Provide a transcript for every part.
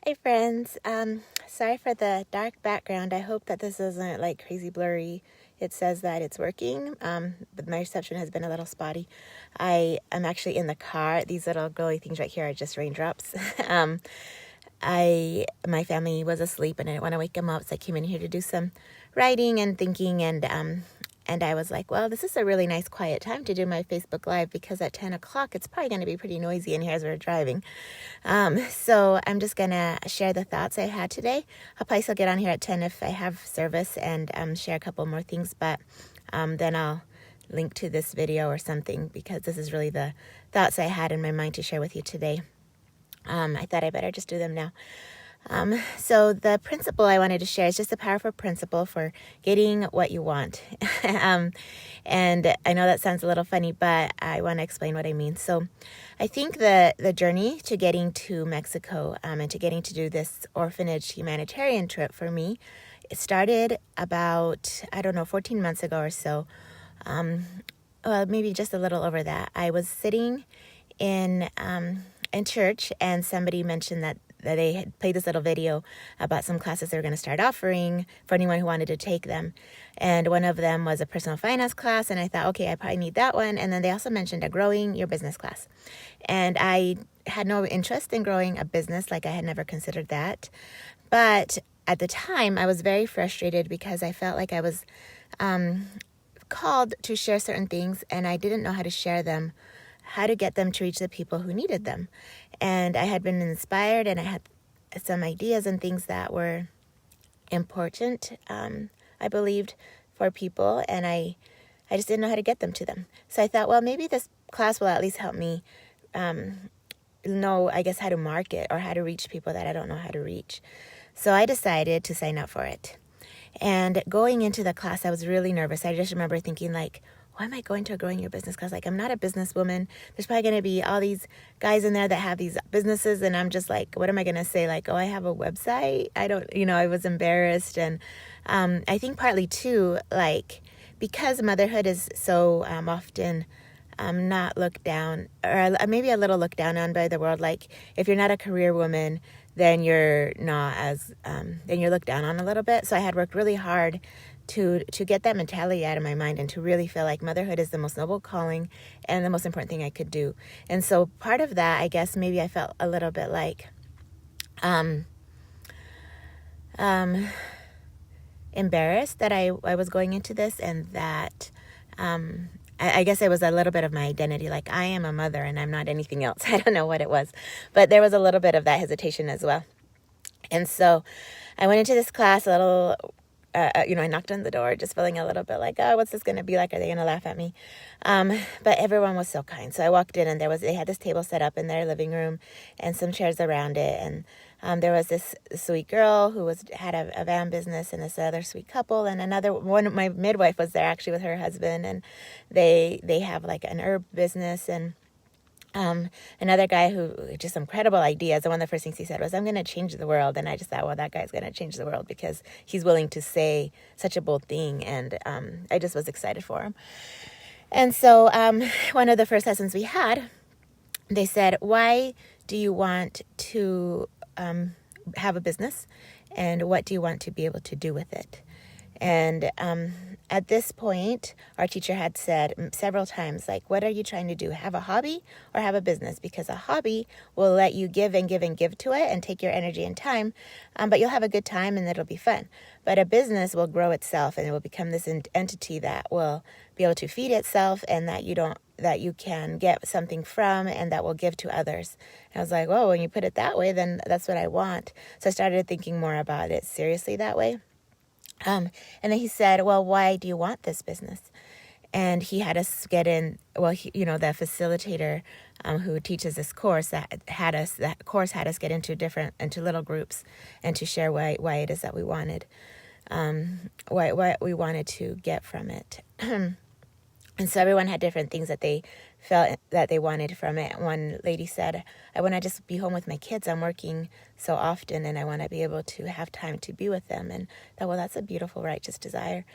Hi friends, sorry for the dark background. I hope that this isn't like crazy blurry. It says that it's working, but my reception has been a little spotty. I am actually in the car. These little glowy things right here are just raindrops. My family was asleep and I didn't want to wake them up, so I came in here to do some writing and thinking, and I was like, well, this is a really nice quiet time to do my Facebook Live because at 10 o'clock it's probably going to be pretty noisy in here as we're driving. So I'm just going to share the thoughts I had today. I'll probably still get on here at 10 if I have service and share a couple more things, but then I'll link to this video or something because this is really the thoughts I had in my mind to share with you today. I thought I better just do them now. So the principle I wanted to share is just a powerful principle for getting what you want. And I know that sounds a little funny, but I want to explain what I mean. So I think the journey to getting to Mexico and to getting to do this orphanage humanitarian trip for me, it started about, 14 months ago or so. Well, maybe just a little over that. I was sitting in church and somebody mentioned that they had played this little video about some classes they were going to start offering for anyone who wanted to take them. And one of them was a personal finance class, and I thought, okay, I probably need that one. And then they also mentioned a growing your business class. And I had no interest in growing a business, like I had never considered that. But at the time, I was very frustrated because I felt like I was called to share certain things, and I didn't know how to share them, how to get them to reach the people who needed them. And I had been inspired and I had some ideas and things that were important, I believed, for people, and I just didn't know how to get them to them. So I thought, well, maybe this class will at least help me know, I guess, how to market or how to reach people that I don't know how to reach. So I decided to sign up for it. And going into the class, I was really nervous. I just remember thinking, like, why am I going to a growing your business class? Like, I'm not a businesswoman. There's probably going to be all these guys in there that have these businesses. And I'm just like, what am I going to say? Like, oh, I have a website. I was embarrassed. And I think partly too, like, because motherhood is so often not looked down, or maybe a little looked down on by the world. Like, if you're not a career woman, then you're not as, then you're looked down on a little bit. So I had worked really hard to get that mentality out of my mind and to really feel like motherhood is the most noble calling and the most important thing I could do. And so part of that, I guess maybe I felt a little bit like embarrassed that I was going into this, and that I guess it was a little bit of my identity, like I am a mother and I'm not anything else. I don't know what it was, but there was a little bit of that hesitation as well. And so I went into this class a little, I knocked on the door just feeling a little bit like, oh, what's this going to be like? Are they going to laugh at me? But everyone was so kind. So I walked in and they had this table set up in their living room and some chairs around it. And there was this sweet girl who had a van business, and this other sweet couple, and another one. My midwife was there actually with her husband, and they have like an herb business, and another guy who just incredible ideas. And one of the first things he said was, I'm going to change the world. And I just thought, well, that guy's going to change the world because he's willing to say such a bold thing. And I just was excited for him. And so one of the first lessons we had, they said, why do you want to have a business? And what do you want to be able to do with it? And at this point, our teacher had said several times, like, what are you trying to do? Have a hobby or have a business? Because a hobby will let you give and give and give to it and take your energy and time, but you'll have a good time and it'll be fun. But a business will grow itself and it will become this entity that will be able to feed itself, and that you can get something from and that will give to others. And I was like, whoa, when you put it that way, then that's what I want. So I started thinking more about it seriously that way. And then he said, well, why do you want this business? And he had us get in, well, the facilitator who teaches this course, that course had us get into little groups and to share why it is that we wanted, what we wanted to get from it. And so everyone had different things that they felt that they wanted from it. One lady said, I want to just be home with my kids. I'm working so often and I want to be able to have time to be with them. And I thought, well, that's a beautiful, righteous desire.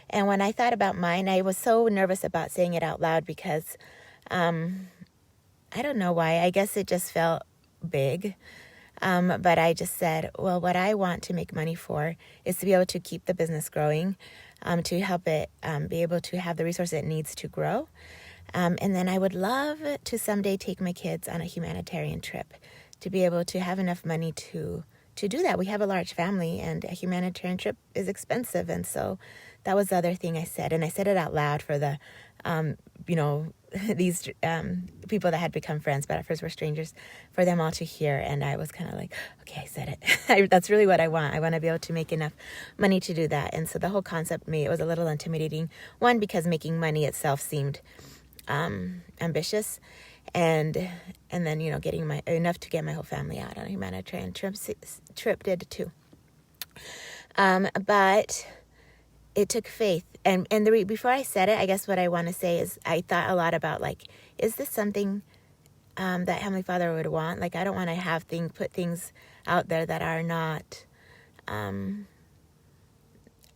And when I thought about mine, I was so nervous about saying it out loud because I don't know why. I guess it just felt big. But I just said, well, what I want to make money for is to be able to keep the business growing, to help it be able to have the resources it needs to grow. And then I would love to someday take my kids on a humanitarian trip, to be able to have enough money to do that. We have a large family, and a humanitarian trip is expensive. And so that was the other thing I said. And I said it out loud for the, these people that had become friends, but at first were strangers, for them all to hear. And I was kind of like, okay, I said it. That's really what I want. I want to be able to make enough money to do that. And so the whole concept, it was a little intimidating. One, because making money itself seemed ambitious, and then getting enough to get my whole family out on a humanitarian trip did too. But it took faith, and before I said it, I guess what I want to say is I thought a lot about, like, is this something that Heavenly Father would want? Like, I don't want to put things out there that are not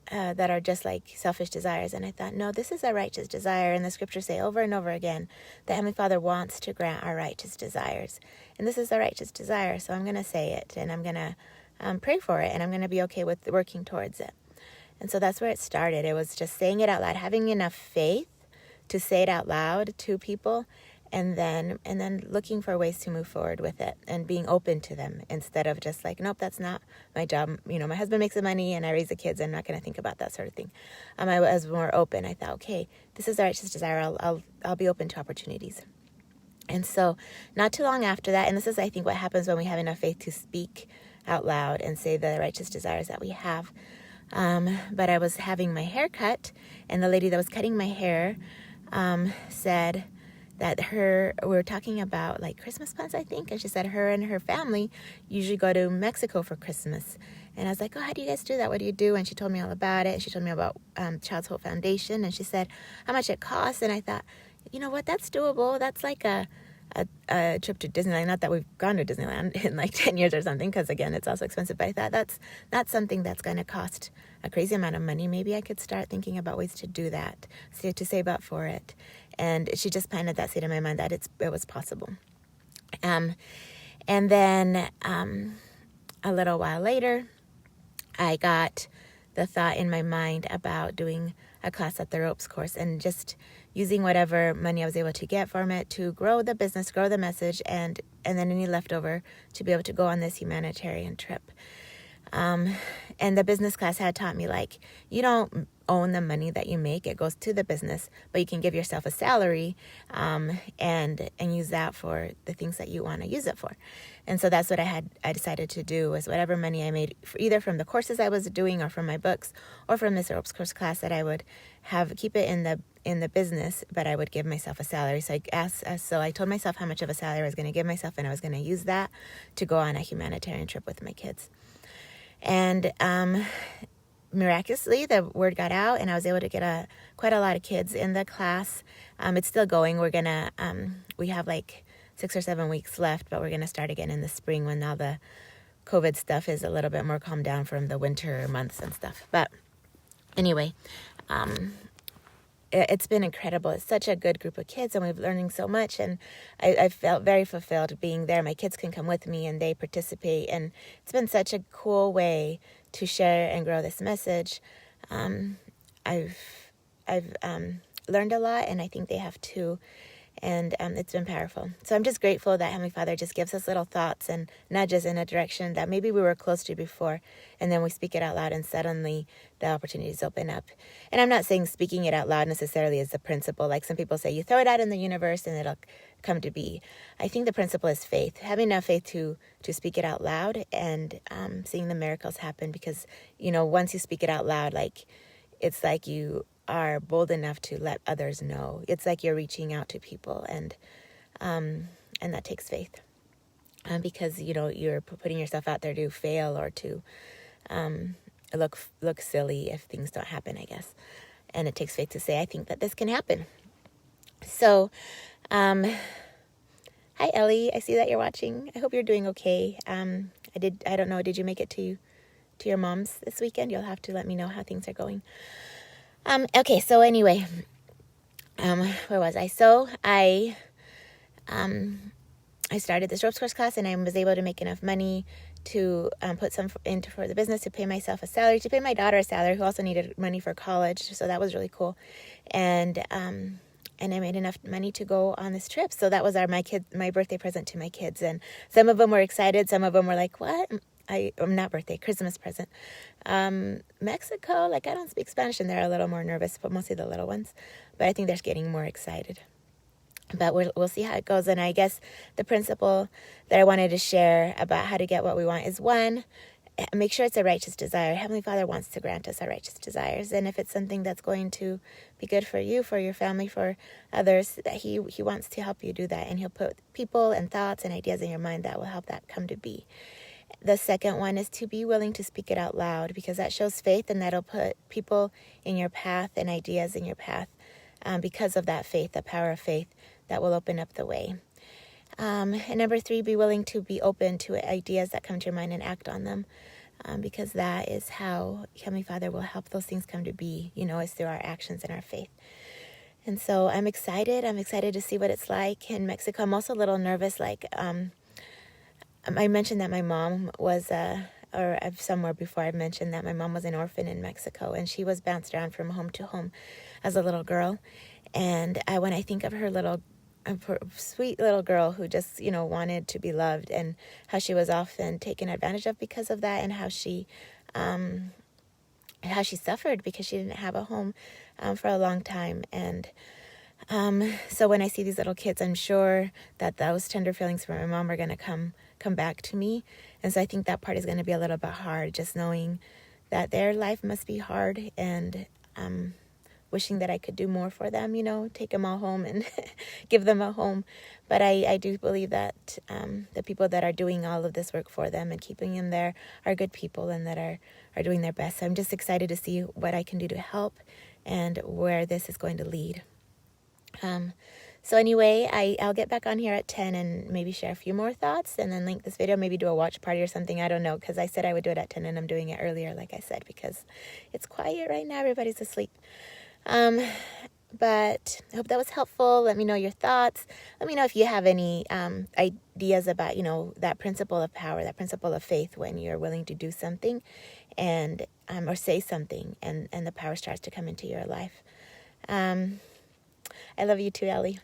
that are just like selfish desires. And I thought, no, this is a righteous desire. And the scriptures say over and over again that Heavenly Father wants to grant our righteous desires. And this is a righteous desire. So I'm going to say it, and I'm going to pray for it, and I'm going to be okay with working towards it. And so that's where it started. It was just saying it out loud, having enough faith to say it out loud to people, and then looking for ways to move forward with it and being open to them, instead of just like, nope, that's not my job. My husband makes the money and I raise the kids. I'm not going to think about that sort of thing. I was more open. I thought, okay, this is our righteous desire. I'll be open to opportunities. And so not too long after that, and this is, I think, what happens when we have enough faith to speak out loud and say the righteous desires that we have. But I was having my hair cut, and the lady that was cutting my hair said that we were talking about like Christmas plans, I think. And she said her and her family usually go to Mexico for Christmas. And I was like, oh, how do you guys do that? What do you do? And she told me all about it. And she told me about Child's Hope Foundation. And she said how much it costs. And I thought, you know what, that's doable. That's like a trip to Disneyland. Not that we've gone to Disneyland in like 10 years or something, because again, it's also expensive. But I thought that's not something that's going to cost a crazy amount of money. Maybe I could start thinking about ways to do that, to save up for it. And she just planted that seed in my mind that it was possible. And then a little while later, I got the thought in my mind about doing a class at the Ropes course, and just using whatever money I was able to get from it to grow the business, grow the message, and then any leftover to be able to go on this humanitarian trip. And the business class had taught me, like, you don't own the money that you make. It goes to the business, but you can give yourself a salary and use that for the things that you want to use it for. And so that's what I decided to do, was whatever money I made, either from the courses I was doing or from my books or from this Ropes course class, that I would keep it in the business, but I would give myself a salary. So I told myself how much of a salary I was going to give myself, and I was going to use that to go on a humanitarian trip with my kids. And miraculously, the word got out, and I was able to get quite a lot of kids in the class. It's still going. We have like 6 or 7 weeks left, but we're gonna start again in the spring when all the COVID stuff is a little bit more calmed down from the winter months and stuff. But anyway, it's been incredible. It's such a good group of kids, and we're learning so much, and I felt very fulfilled being there. My kids can come with me, and they participate, and it's been such a cool way to share and grow this message. I've learned a lot, and I think they have too, and it's been powerful. So I'm just grateful that Heavenly Father just gives us little thoughts and nudges in a direction that maybe we were close to before, and then we speak it out loud, and suddenly the opportunities open up. And I'm not saying speaking it out loud necessarily is the principle. Like some people say, you throw it out in the universe and it'll come to be. I think the principle is faith, having enough faith to speak it out loud, and seeing the miracles happen, because, once you speak it out loud, like, it's like you are bold enough to let others know. It's like you're reaching out to people, and that takes faith, because you're putting yourself out there to fail or to look silly if things don't happen, I guess. And it takes faith to say, I think that this can happen. So, hi Ellie, I see that you're watching. I hope you're doing okay. I don't know, did you make it to your mom's this weekend? You'll have to let me know how things are going. Okay, so anyway, where was I? So I I started this ropes course class, and I was able to make enough money to put some into for the business, to pay myself a salary, to pay my daughter a salary, who also needed money for college. So that was really cool. And I made enough money to go on this trip. So that was my birthday present to my kids. And some of them were excited. Some of them were like, what? Not birthday, Christmas present. Mexico, like, I don't speak Spanish, and they're a little more nervous, but mostly the little ones. But I think they're getting more excited. But we'll see how it goes. And I guess the principle that I wanted to share about how to get what we want is, one, make sure it's a righteous desire. Heavenly Father wants to grant us our righteous desires. And if it's something that's going to be good for you, for your family, for others, that He wants to help you do that. And He'll put people and thoughts and ideas in your mind that will help that come to be. The second one is to be willing to speak it out loud, because that shows faith, and that'll put people in your path and ideas in your path. Because of that faith, the power of faith, that will open up the way. And number 3, be willing to be open to ideas that come to your mind and act on them, because that is how Heavenly Father will help those things come to be, is through our actions and our faith. And so I'm excited. I'm excited to see what it's like in Mexico. I'm also a little nervous. I mentioned that my mom was, or somewhere before I mentioned that my mom was an orphan in Mexico, and she was bounced around from home to home as a little girl. And when I think of her sweet little girl who just, wanted to be loved, and how she was often taken advantage of because of that, and how she suffered because she didn't have a home for a long time. And so when I see these little kids, I'm sure that those tender feelings for my mom are going to come back to me. And so I think that part is going to be a little bit hard, just knowing that their life must be hard, and wishing that I could do more for them, take them all home and give them a home. But I do believe that the people that are doing all of this work for them and keeping them there are good people, and that are doing their best. So I'm just excited to see what I can do to help and where this is going to lead. So anyway, I'll get back on here at 10 and maybe share a few more thoughts, and then link this video, maybe do a watch party or something. I don't know, because I said I would do it at 10, and I'm doing it earlier, like I said, because it's quiet right now. Everybody's asleep. But I hope that was helpful. Let me know your thoughts. Let me know if you have any ideas about, that principle of power, that principle of faith, when you're willing to do something and or say something, and the power starts to come into your life. I love you too, Ellie,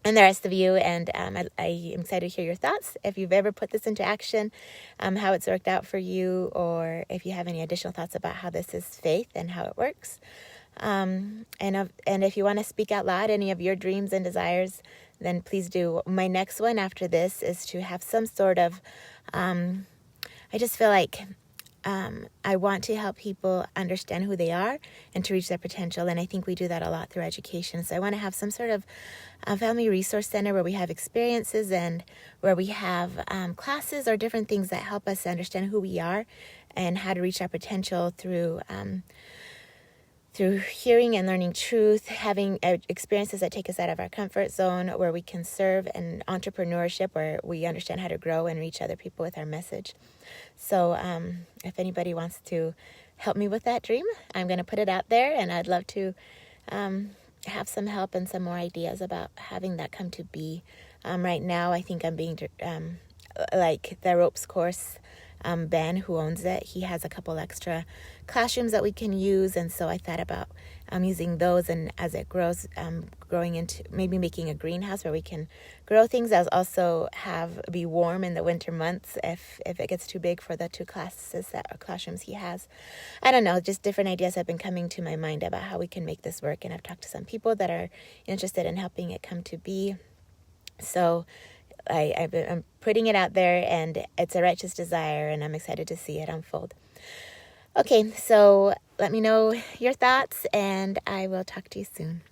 and the rest of you. And I am excited to hear your thoughts. If you've ever put this into action, how it's worked out for you, or if you have any additional thoughts about how this is faith and how it works. And if you want to speak out loud any of your dreams and desires, then please do. My next one after this is to have some sort of, I just feel like I want to help people understand who they are and to reach their potential. And I think we do that a lot through education. So I want to have some sort of family resource center where we have experiences, and where we have classes or different things that help us understand who we are and how to reach our potential through hearing and learning truth, having experiences that take us out of our comfort zone, where we can serve, and entrepreneurship, where we understand how to grow and reach other people with our message. So if anybody wants to help me with that dream, I'm going to put it out there, and I'd love to have some help and some more ideas about having that come to be. Right now, I think I'm being, like the ropes course, Ben, who owns it, he has a couple extra classrooms that we can use, and so I thought about using those, and as it grows, growing into maybe making a greenhouse where we can grow things, as also be warm in the winter months if it gets too big for the 2 classrooms he has. I don't know, just different ideas have been coming to my mind about how we can make this work, and I've talked to some people that are interested in helping it come to be. So I'm putting it out there, and it's a righteous desire, and I'm excited to see it unfold. Okay, so let me know your thoughts, and I will talk to you soon.